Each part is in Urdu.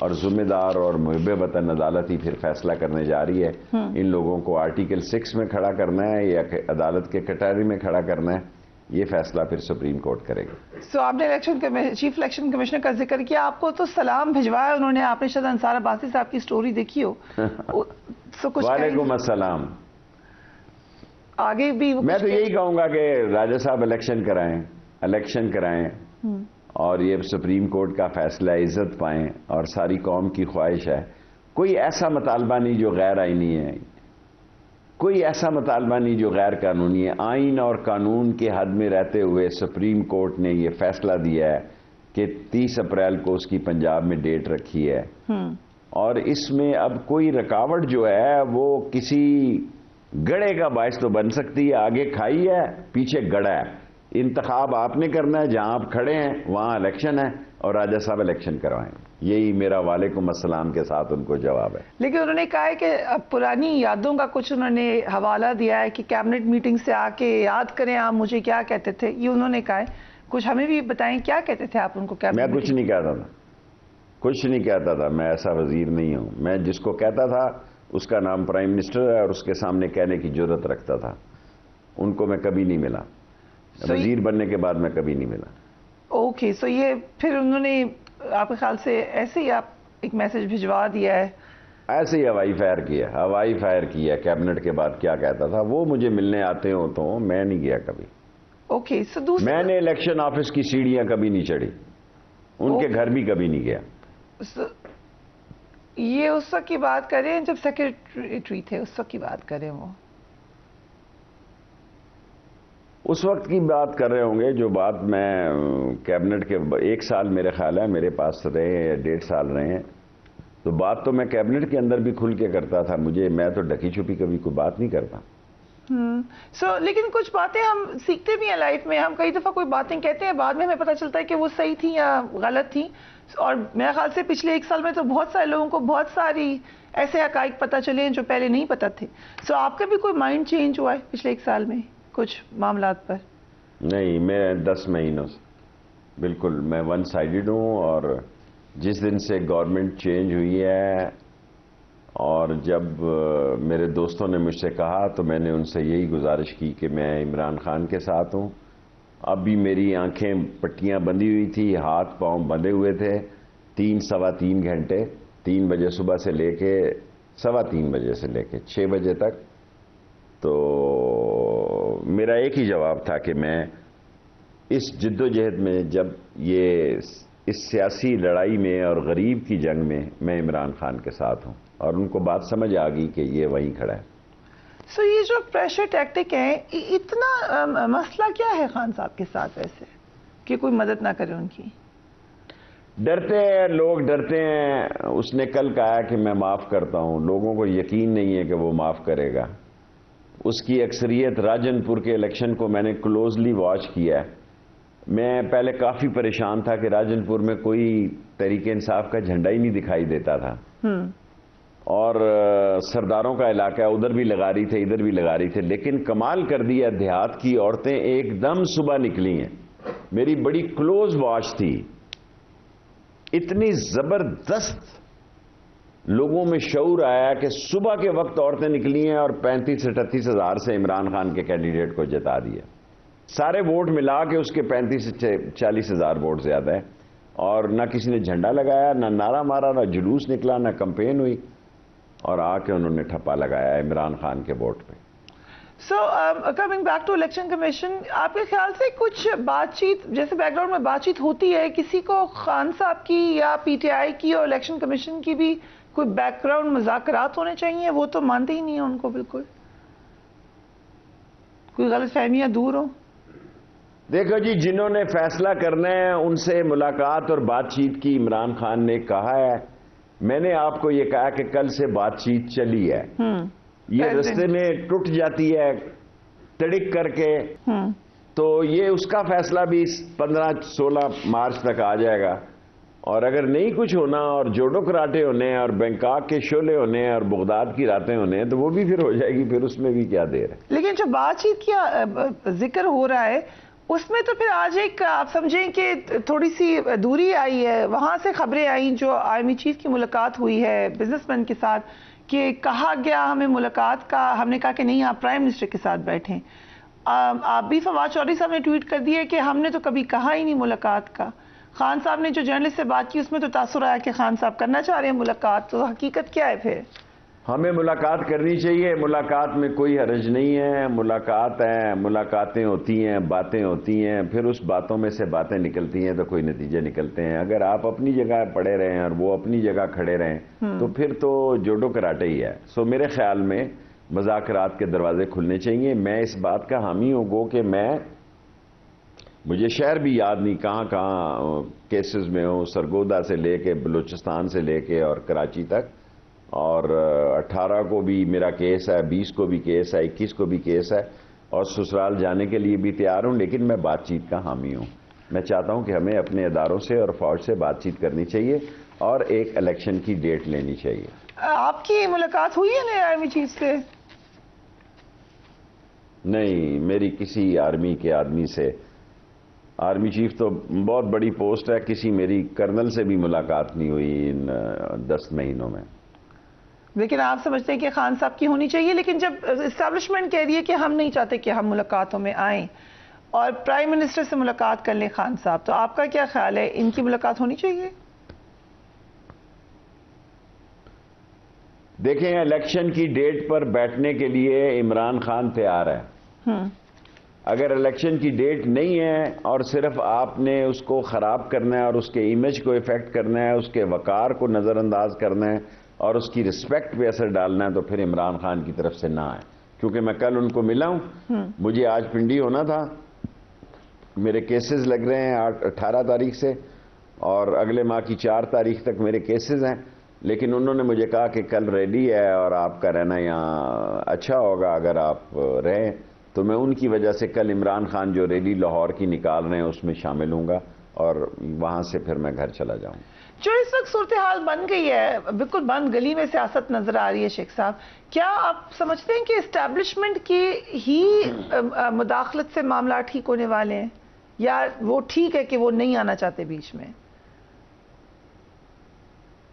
اور ذمہ دار اور محب وطن عدالت ہی پھر فیصلہ کرنے جا رہی ہے. ان لوگوں کو آرٹیکل 6 میں کھڑا کرنا ہے یا عدالت کے کٹہری میں کھڑا کرنا ہے, یہ فیصلہ پھر سپریم کورٹ کرے گا. سو آپ نے چیف الیکشن کمشنر کا ذکر کیا, آپ کو تو سلام بھجوایا انہوں نے, آپ نے شاید انصار عباسی صاحب کی سٹوری دیکھی ہو. وعلیکم السلام. آگے بھی میں تو یہی کہوں گا کہ راجہ صاحب الیکشن کرائیں اور یہ سپریم کورٹ کا فیصلہ عزت پائیں, اور ساری قوم کی خواہش ہے کوئی ایسا مطالبہ نہیں جو غیر آئینی ہے, کوئی ایسا مطالبہ نہیں جو غیر قانونی ہے. آئین اور قانون کے حد میں رہتے ہوئے سپریم کورٹ نے یہ فیصلہ دیا ہے کہ 30 اپریل کو اس کی پنجاب میں ڈیٹ رکھی ہے, اور اس میں اب کوئی رکاوٹ جو ہے وہ کسی گڑے کا باعث تو بن سکتی ہے. آگے کھائی ہے, پیچھے گڑا ہے. انتخاب آپ نے کرنا ہے, جہاں آپ کھڑے ہیں وہاں الیکشن ہے, اور راجہ صاحب الیکشن کروائیں. یہی میرا وعلیکم السلام کے ساتھ ان کو جواب ہے. لیکن انہوں نے کہا ہے کہ پرانی یادوں کا کچھ انہوں نے حوالہ دیا ہے کہ کیبنٹ میٹنگ سے آ کے یاد کریں آپ مجھے کیا کہتے تھے, یہ انہوں نے کہا ہے. کچھ ہمیں بھی بتائیں کیا کہتے تھے آپ ان کو کیبنٹ. میں کچھ نہیں کہتا تھا, میں ایسا وزیر نہیں ہوں. میں جس کو کہتا تھا اس کا نام پرائم منسٹر ہے, اور اس کے سامنے کہنے کی جرت رکھتا تھا. ان کو میں کبھی نہیں ملا, وزیر بننے کے بعد میں کبھی نہیں ملا. اوکے, سو یہ پھر انہوں نے آپ کے خیال سے ایسے ہی آپ ایک میسج بھجوا دیا ہے؟ ایسے ہی ہوائی فائر کیا کیبنٹ کے بعد. کیا کہتا تھا وہ مجھے ملنے آتے ہوں تو میں نہیں گیا کبھی. اوکے, سو دوسرا میں نے الیکشن آفس کی سیڑھیاں کبھی نہیں چڑھی, ان کے گھر بھی کبھی نہیں گیا. یہ اس وقت کی بات کریں جب سیکرٹری تھے, اس وقت کی بات کریں, وہ اس وقت کی بات کر رہے ہوں گے جو بات میں کیبنٹ کے 1 سال میرے خیال ہے میرے پاس رہے یا 1.5 سال رہے ہیں, تو بات تو میں کیبنٹ کے اندر بھی کھل کے کرتا تھا. میں تو ڈکی چھپی کبھی کوئی بات نہیں کرتا. لیکن کچھ باتیں ہم سیکھتے بھی ہیں لائف میں. ہم کئی دفعہ کوئی باتیں کہتے ہیں, بعد میں ہمیں پتہ چلتا ہے کہ وہ صحیح تھی یا غلط تھی. اور میرے خیال سے پچھلے 1 سال میں تو بہت سارے لوگوں کو بہت ساری ایسے حقائق پتہ چلے ہیں جو پہلے نہیں پتہ تھے. سو آپ کا بھی کوئی مائنڈ چینج ہوا ہے پچھلے 1 سال میں کچھ معاملات پر؟ نہیں, میں 10 مہینوں سے بالکل میں ون سائیڈڈ ہوں. اور جس دن سے گورنمنٹ چینج ہوئی ہے, اور جب میرے دوستوں نے مجھ سے کہا تو میں نے ان سے یہی گزارش کی کہ میں عمران خان کے ساتھ ہوں. اب بھی میری آنکھیں پٹیاں بندھی ہوئی تھی, ہاتھ پاؤں بندھے ہوئے تھے. 3-3.25 گھنٹے, 3 بجے صبح سے لے کے 3:15 بجے سے لے کے 6 بجے تک. تو میرا ایک ہی جواب تھا کہ میں اس جد و جہد میں, جب یہ اس سیاسی لڑائی میں اور غریب کی جنگ میں عمران خان کے ساتھ ہوں. اور ان کو بات سمجھ آ گئی کہ یہ وہیں کھڑا ہے. سو یہ جو پریشر ٹیکٹک ہے, اتنا مسئلہ کیا ہے خان صاحب کے ساتھ ویسے کہ کوئی مدد نہ کرے ان کی؟ ڈرتے ہیں لوگ, ڈرتے ہیں. اس نے کل کہا کہ میں معاف کرتا ہوں, لوگوں کو یقین نہیں ہے کہ وہ معاف کرے گا. اس کی اکثریت راجن پور کے الیکشن کو میں نے کلوزلی واچ کیا ہے. میں پہلے کافی پریشان تھا کہ راجن پور میں کوئی تحریک انصاف کا جھنڈا ہی نہیں دکھائی دیتا تھا, اور سرداروں کا علاقہ ہے, ادھر بھی لگا رہی تھے ادھر بھی لگا رہی تھے. لیکن کمال کر دیا, دیہات کی عورتیں ایک دم صبح نکلی ہیں. میری بڑی کلوز واچ تھی. اتنی زبردست لوگوں میں شعور آیا کہ صبح کے وقت عورتیں نکلی ہیں اور 35-38 ہزار سے عمران خان کے کینڈیڈیٹ کو جتا دیا. سارے ووٹ ملا کے اس کے 35 سے 40 ہزار ووٹ زیادہ ہے. اور نہ کسی نے جھنڈا لگایا, نہ نعرہ مارا, نہ جلوس نکلا, نہ کمپین ہوئی, اور آ کے انہوں نے ٹھپا لگایا عمران خان کے ووٹ پہ. So coming back to election commission, آپ کے خیال سے کچھ بات چیت, جیسے بیک گراؤنڈ میں بات چیت ہوتی ہے, کسی کو خان صاحب کی یا پی ٹی آئی کی اور الیکشن کمیشن کی بھی کوئی بیک گراؤنڈ مذاکرات ہونے چاہیے؟ وہ تو مانتے ہی نہیں ہیں ان کو بالکل. کوئی غلط فہمیاں دور ہوں؟ دیکھو جی, جنہوں نے فیصلہ کرنا ہے ان سے ملاقات اور بات چیت کی عمران خان نے کہا ہے. میں نے آپ کو یہ کہا کہ کل سے بات چیت چلی ہے, یہ رستے میں ٹوٹ جاتی ہے تڑک کر کے, تو یہ اس کا فیصلہ بھی 15-16 مارچ تک آ جائے گا. اور اگر نہیں کچھ ہونا اور جوڑوں کراٹے ہونے اور بینکاک کے شعلے ہونے اور بغداد کی راتیں ہونے, تو وہ بھی پھر ہو جائے گی, پھر اس میں بھی کیا دیر ہے. لیکن جو بات چیت کا ذکر ہو رہا ہے اس میں تو پھر آج ایک آپ سمجھیں کہ تھوڑی سی دوری آئی ہے، وہاں سے خبریں آئیں جو آرمی چیف کی ملاقات ہوئی ہے بزنس مین کے ساتھ، کہ کہا گیا ہمیں ملاقات کا، ہم نے کہا کہ نہیں آپ پرائم منسٹر کے ساتھ بیٹھیں. آپ بھی فواد چودھری صاحب نے ٹویٹ کر دیا کہ ہم نے تو کبھی کہا ہی نہیں ملاقات کا. خان صاحب نے جو جرنلسٹ سے بات کی اس میں تو تاثر آیا کہ خان صاحب کرنا چاہ رہے ہیں ملاقات، تو حقیقت کیا ہے پھر؟ ہمیں ملاقات کرنی چاہیے، ملاقات میں کوئی حرج نہیں ہے، ملاقات ہیں، ملاقاتیں ہوتی ہیں، باتیں ہوتی ہیں، پھر اس باتوں میں سے باتیں نکلتی ہیں تو کوئی نتیجے نکلتے ہیں. اگر آپ اپنی جگہ پڑے رہیں اور وہ اپنی جگہ کھڑے رہیں تو پھر تو جوڈو کراٹے ہی ہے. سو میرے خیال میں مذاکرات کے دروازے کھلنے چاہیے. میں اس بات کا حامی ہوں گو کہ مجھے شہر بھی یاد نہیں کہاں کہاں کیسز میں ہوں، سرگودا سے لے کے بلوچستان سے لے کے اور کراچی تک، اور 18 کو بھی میرا کیس ہے، 20 کو بھی کیس ہے، 21 کو بھی کیس ہے، اور سسرال جانے کے لیے بھی تیار ہوں. لیکن میں بات چیت کا حامی ہوں. میں چاہتا ہوں کہ ہمیں اپنے اداروں سے اور فوج سے بات چیت کرنی چاہیے اور ایک الیکشن کی ڈیٹ لینی چاہیے. آپ کی ملاقات ہوئی ہے نئے آرمی چیف سے؟ نہیں، میری کسی آرمی کے آدمی سے، آرمی چیف تو بہت بڑی پوسٹ ہے، کسی میری کرنل سے بھی ملاقات نہیں ہوئی ان 10 مہینوں میں. لیکن آپ سمجھتے ہیں کہ خان صاحب کی ہونی چاہیے، لیکن جب اسٹیبلشمنٹ کہہ رہی ہے کہ ہم نہیں چاہتے کہ ہم ملاقاتوں میں آئیں اور پرائم منسٹر سے ملاقات کر لیں خان صاحب، تو آپ کا کیا خیال ہے، ان کی ملاقات ہونی چاہیے؟ دیکھیں، الیکشن کی ڈیٹ پر بیٹھنے کے لیے عمران خان تیار ہے. اگر الیکشن کی ڈیٹ نہیں ہے اور صرف آپ نے اس کو خراب کرنا ہے اور اس کے امیج کو افیکٹ کرنا ہے، اس کے وقار کو نظر انداز کرنا ہے اور اس کی رسپیکٹ پہ اثر ڈالنا ہے، تو پھر عمران خان کی طرف سے نہ آئے. کیونکہ میں کل ان کو ملا ہوں، مجھے آج پنڈی ہونا تھا، میرے کیسز لگ رہے ہیں 18 تاریخ سے اور اگلے ماہ کی 4 تاریخ تک میرے کیسز ہیں. لیکن انہوں نے مجھے کہا کہ کل ریڈی ہے اور آپ کا رہنا یہاں اچھا ہوگا اگر آپ رہیں. تو میں ان کی وجہ سے کل عمران خان جو ریلی لاہور کی نکال رہے ہیں اس میں شامل ہوں گا اور وہاں سے پھر میں گھر چلا جاؤں. جو اس وقت صورتحال بن گئی ہے، بالکل بند گلی میں سیاست نظر آ رہی ہے شیخ صاحب، کیا آپ سمجھتے ہیں کہ اسٹیبلشمنٹ کی ہی مداخلت سے معاملات ٹھیک ہونے والے ہیں، یا وہ ٹھیک ہے کہ وہ نہیں آنا چاہتے بیچ میں؟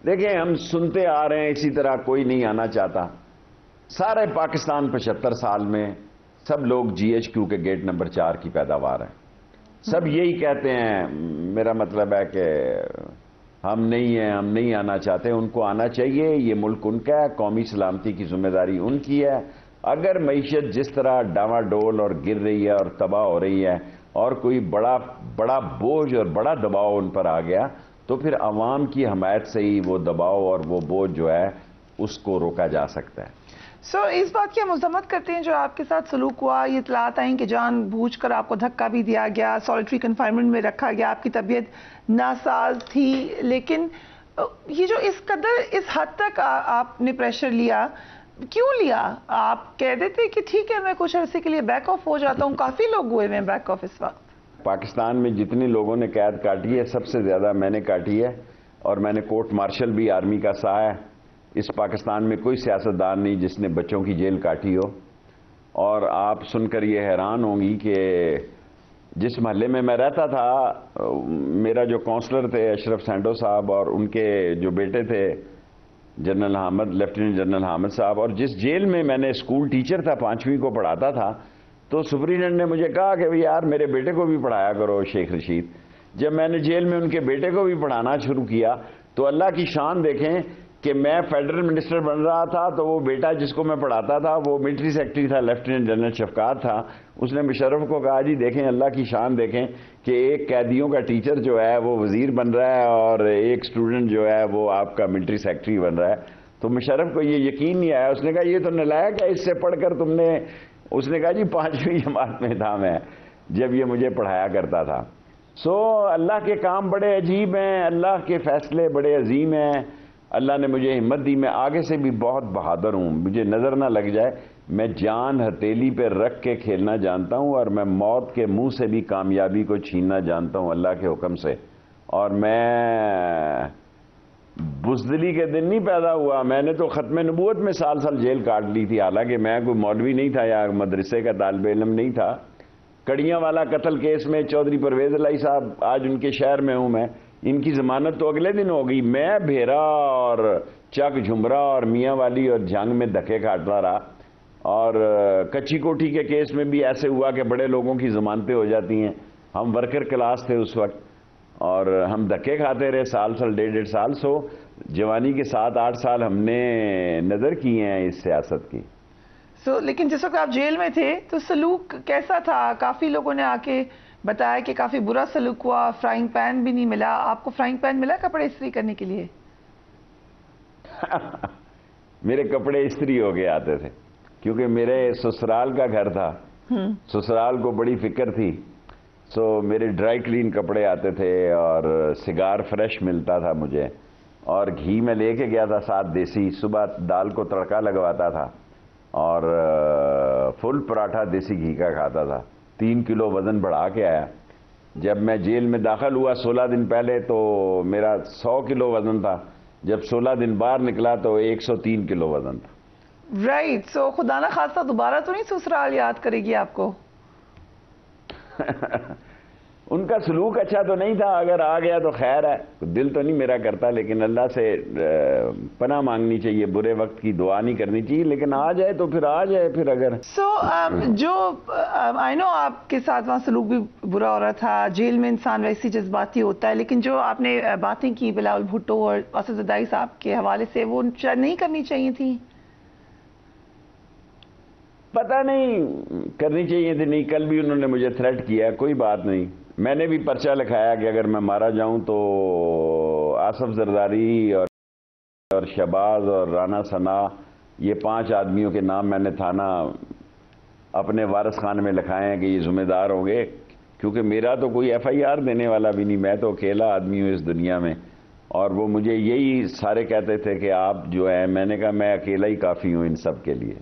دیکھیں، ہم سنتے آ رہے ہیں اسی طرح کوئی نہیں آنا چاہتا. سارے پاکستان 75 سال میں سب لوگ جی ایچ کیو کے گیٹ نمبر 4 کی پیداوار ہیں. سب یہی کہتے ہیں. میرا مطلب ہے کہ ہم نہیں ہیں، ہم نہیں آنا چاہتے. ان کو آنا چاہیے، یہ ملک ان کا ہے، قومی سلامتی کی ذمہ داری ان کی ہے. اگر معیشت جس طرح ڈاواں ڈول اور گر رہی ہے اور تباہ ہو رہی ہے اور کوئی بڑا بوجھ اور بڑا دباؤ ان پر آ گیا تو پھر عوام کی حمایت سے ہی وہ دباؤ اور وہ بوجھ جو ہے اس کو روکا جا سکتا ہے. اس بات کی ہم مذمت کرتے ہیں جو آپ کے ساتھ سلوک ہوا. یہ اطلاعات آئیں کہ جان بوجھ کر آپ کو دھکا بھی دیا گیا، سالیٹری کنفائنمنٹ میں رکھا گیا، آپ کی طبیعت ناساز تھی. لیکن یہ جو اس قدر اس حد تک آپ نے پریشر لیا، کیوں لیا؟ آپ کہہ دیتے کہ ٹھیک ہے میں کچھ عرصے کے لیے بیک آف ہو جاتا ہوں. کافی لوگ ہوئے ہیں بیک آف اس وقت. پاکستان میں جتنے لوگوں نے قید کاٹی ہے سب سے زیادہ میں نے کاٹی ہے، اور میں نے کورٹ مارشل بھی آرمی کا سہا ہے. اس پاکستان میں کوئی سیاستدان نہیں جس نے بچوں کی جیل کاٹی ہو. اور آپ سن کر یہ حیران ہوں گی کہ جس محلے میں میں رہتا تھا، میرا جو کونسلر تھے اشرف سینڈو صاحب اور ان کے جو بیٹے تھے general Hamid, lieutenant general Hamid صاحب، اور جس جیل میں نے اسکول ٹیچر تھا، 5ویں کو پڑھاتا تھا، تو سپرینٹینڈنٹ نے مجھے کہا کہ یار میرے بیٹے کو بھی پڑھایا کرو شیخ رشید. جب میں نے جیل میں ان کے بیٹے کو بھی پڑھانا شروع کیا تو اللہ کی شان دیکھیں کہ میں فیڈرل منسٹر بن رہا تھا تو وہ بیٹا جس کو میں پڑھاتا تھا وہ ملٹری سیکرٹری تھا، لیفٹیننٹ جنرل شفقات تھا. اس نے مشرف کو کہا جی دیکھیں اللہ کی شان دیکھیں کہ ایک قیدیوں کا ٹیچر جو ہے وہ وزیر بن رہا ہے اور ایک اسٹوڈنٹ جو ہے وہ آپ کا ملٹری سیکرٹری بن رہا ہے. تو مشرف کو یہ یقین نہیں آیا. اس نے کہا یہ تو نالائق ہے، اس سے پڑھ کر تم نے. اس نے کہا جی 5ویں جماعت میں تھا میں جب یہ مجھے پڑھایا کرتا تھا. سو اللہ کے کام بڑے عجیب ہیں، اللہ کے فیصلے بڑے عظیم ہیں. اللہ نے مجھے ہمت دی. میں آگے سے بھی بہت بہادر ہوں، مجھے نظر نہ لگ جائے. میں جان ہتھیلی پہ رکھ کے کھیلنا جانتا ہوں اور میں موت کے منہ سے بھی کامیابی کو چھیننا جانتا ہوں اللہ کے حکم سے. اور میں بزدلی کے دن نہیں پیدا ہوا. میں نے تو ختم نبوت میں سال جیل کاٹ لی تھی، حالانکہ میں کوئی مولوی نہیں تھا یا مدرسے کا طالب علم نہیں تھا. کڑیاں والا قتل کیس میں چودھری پرویز الہی صاحب، آج ان کے شہر میں ہوں میں، ان کی ضمانت تو اگلے دن ہو گئی، میں بھیرا اور چک جھمرا اور میاں والی اور جھنگ میں دھکے کھاٹتا رہا، اور کچی کوٹھی کے کیس میں بھی ایسے ہوا کہ بڑے لوگوں کی ضمانتیں ہو جاتی ہیں، ہم ورکر کلاس تھے اس وقت اور ہم دھکے کھاتے رہے سال 1.5 سال، جوانی کے 7-8 سال ہم نے نظر کیے ہیں اس سیاست کی۔ لیکن جس وقت آپ جیل میں تھے تو سلوک کیسا تھا؟ کافی لوگوں نے آ کے بتایا کہ کافی برا سلوک ہوا، فرائنگ پین بھی نہیں ملا۔ آپ کو فرائنگ پین ملا کپڑے استری کرنے کے لیے؟ میرے کپڑے استری ہو کے آتے تھے کیونکہ میرے سسرال کا گھر تھا، سسرال کو بڑی فکر تھی، سو میرے ڈرائی کلین کپڑے آتے تھے اور سگار فریش ملتا تھا مجھے، اور گھی میں لے کے گیا تھا ساتھ دیسی، صبح دال کو تڑکا لگواتا تھا اور فل پراٹھا دیسی گھی کا کھاتا تھا۔ 3 کلو وزن بڑھا کے آیا۔ جب میں جیل میں داخل ہوا 16 دن پہلے تو میرا 100 کلو وزن تھا، جب 16 دن باہر نکلا تو 103 کلو وزن تھا۔ رائٹ، سو خدا نہ خواستہ دوبارہ تو نہیں سسرال یاد کرے گی آپ کو؟ ان کا سلوک اچھا تو نہیں تھا، اگر آ گیا تو خیر ہے، دل تو نہیں میرا کرتا، لیکن اللہ سے پناہ مانگنی چاہیے، برے وقت کی دعا نہیں کرنی چاہیے، لیکن آ جائے تو پھر آ جائے پھر۔ اگر جو آئی نو آپ کے ساتھ وہاں سلوک بھی برا ہو رہا تھا، جیل میں انسان ویسی جذباتی ہوتا ہے، لیکن جو آپ نے باتیں کی بلاول بھٹو اور اسد زرداری صاحب کے حوالے سے، وہ شاید نہیں کرنی چاہیے تھی؟ پتہ نہیں کرنی چاہیے تھی، نہیں، کل بھی انہوں نے مجھے تھریٹ کیا، کوئی بات نہیں، میں نے بھی پرچہ لکھایا کہ اگر میں مارا جاؤں تو آصف زرداری اور شہباز اور رانا ثنا، یہ 5 آدمیوں کے نام میں نے تھانہ اپنے وارث خان میں لکھائے ہیں کہ یہ ذمہ دار ہوں گے، کیونکہ میرا تو کوئی FIR دینے والا بھی نہیں، میں تو اکیلا آدمی ہوں اس دنیا میں، اور وہ مجھے یہی سارے کہتے تھے کہ آپ جو ہیں، میں نے کہا میں اکیلا ہی کافی ہوں ان سب کے لیے۔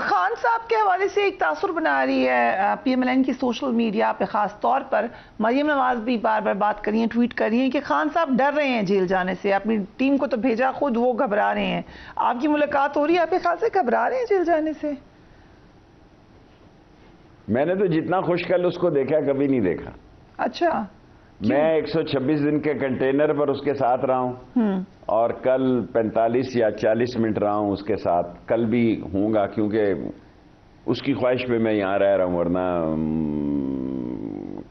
خان صاحب کے حوالے سے ایک تاثر بنا رہی ہے PMLN کی سوشل میڈیا پہ، خاص طور پر مریم نواز بھی بار بار بات کر رہی ہیں، ٹویٹ کر رہی ہیں کہ خان صاحب ڈر رہے ہیں جیل جانے سے، اپنی ٹیم کو تو بھیجا، خود وہ گھبرا رہے ہیں۔ آپ کی ملاقات ہو رہی ہے، آپ کے خیال سے گھبرا رہے ہیں جیل جانے سے؟ میں نے تو جتنا خوشگل اس کو دیکھا کبھی نہیں دیکھا۔ اچھا، میں 126 دن کے کنٹینر پر اس کے ساتھ رہا ہوں اور کل 45 یا 40 منٹ رہا ہوں اس کے ساتھ، کل بھی ہوں گا کیونکہ اس کی خواہش پہ میں یہاں رہ رہا ہوں، ورنہ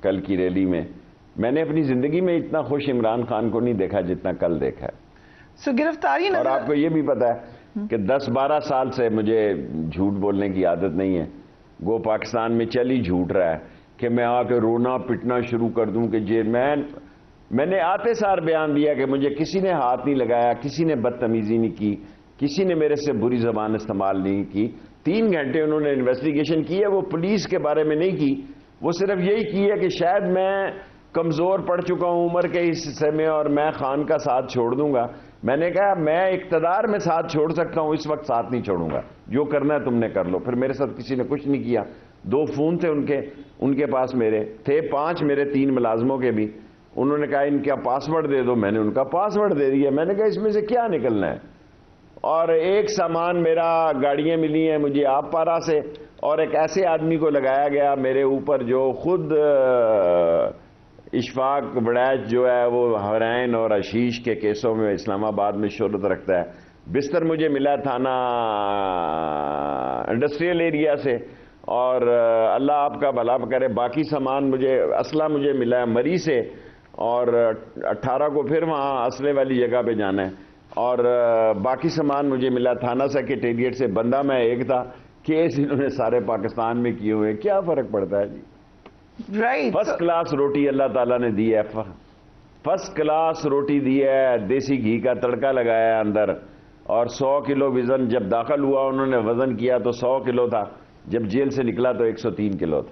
کل کی ریلی میں میں نے اپنی زندگی میں اتنا خوش عمران خان کو نہیں دیکھا جتنا کل دیکھا ہے۔ گرفتاری، اور آپ کو یہ بھی پتا ہے کہ 10-12 سال سے مجھے جھوٹ بولنے کی عادت نہیں ہے، گو پاکستان میں چل ہی جھوٹ رہا ہے کہ میں آ کے رونا پٹنا شروع کر دوں کہ میں نے آتے سار بیان دیا کہ مجھے کسی نے ہاتھ نہیں لگایا، کسی نے بدتمیزی نہیں کی، کسی نے میرے سے بری زبان استعمال نہیں کی۔ 3 گھنٹے انہوں نے انویسٹیگیشن کی ہے، وہ پولیس کے بارے میں نہیں کی، وہ صرف یہی کی ہے کہ شاید میں کمزور پڑ چکا ہوں عمر کے اس حصے میں اور میں خان کا ساتھ چھوڑ دوں گا۔ میں نے کہا میں اقتدار میں ساتھ چھوڑ سکتا ہوں، اس وقت ساتھ نہیں چھوڑوں گا، جو کرنا ہے تم نے کر لو۔ پھر میرے ساتھ کسی نے کچھ نہیں کیا۔ 2 فون تھے ان کے پاس، میرے تھے 5 میرے 3 ملازموں کے بھی، انہوں نے کہا ان کا پاسورڈ دے دو، میں نے ان کا پاسورڈ دے دیا۔ میں نے کہا اس میں سے کیا نکلنا ہے؟ اور ایک سامان میرا گاڑیاں ملی ہیں مجھے آپ پارا سے، اور ایک ایسے آدمی کو لگایا گیا میرے اوپر جو خود اشفاق بڑیچ جو ہے وہ ہیروئن اور حشیش کے کیسوں میں اسلام آباد میں شہرت رکھتا ہے۔ بستر مجھے ملا تھانہ انڈسٹریل ایریا سے، اور اللہ آپ کا بھلا کرے، باقی سامان اسلحہ مجھے ملا ہے مری سے، اور 18 کو پھر وہاں اسلحے والی جگہ پہ جانا ہے، اور باقی سامان مجھے ملا تھانہ سیکریٹریٹ سے۔ بندہ میں ایک تھا، کیس انہوں نے سارے پاکستان میں کیے ہوئے، کیا فرق پڑتا ہے جی؟ فرسٹ کلاس روٹی اللہ تعالیٰ نے دی ہے، فرسٹ کلاس روٹی دی ہے، دیسی گھی کا تڑکا لگایا ہے اندر، اور 100 کلو وزن، جب داخل ہوا انہوں نے وزن کیا تو 100 کلو تھا، جب جیل سے نکلا تو 103 کلو تھا۔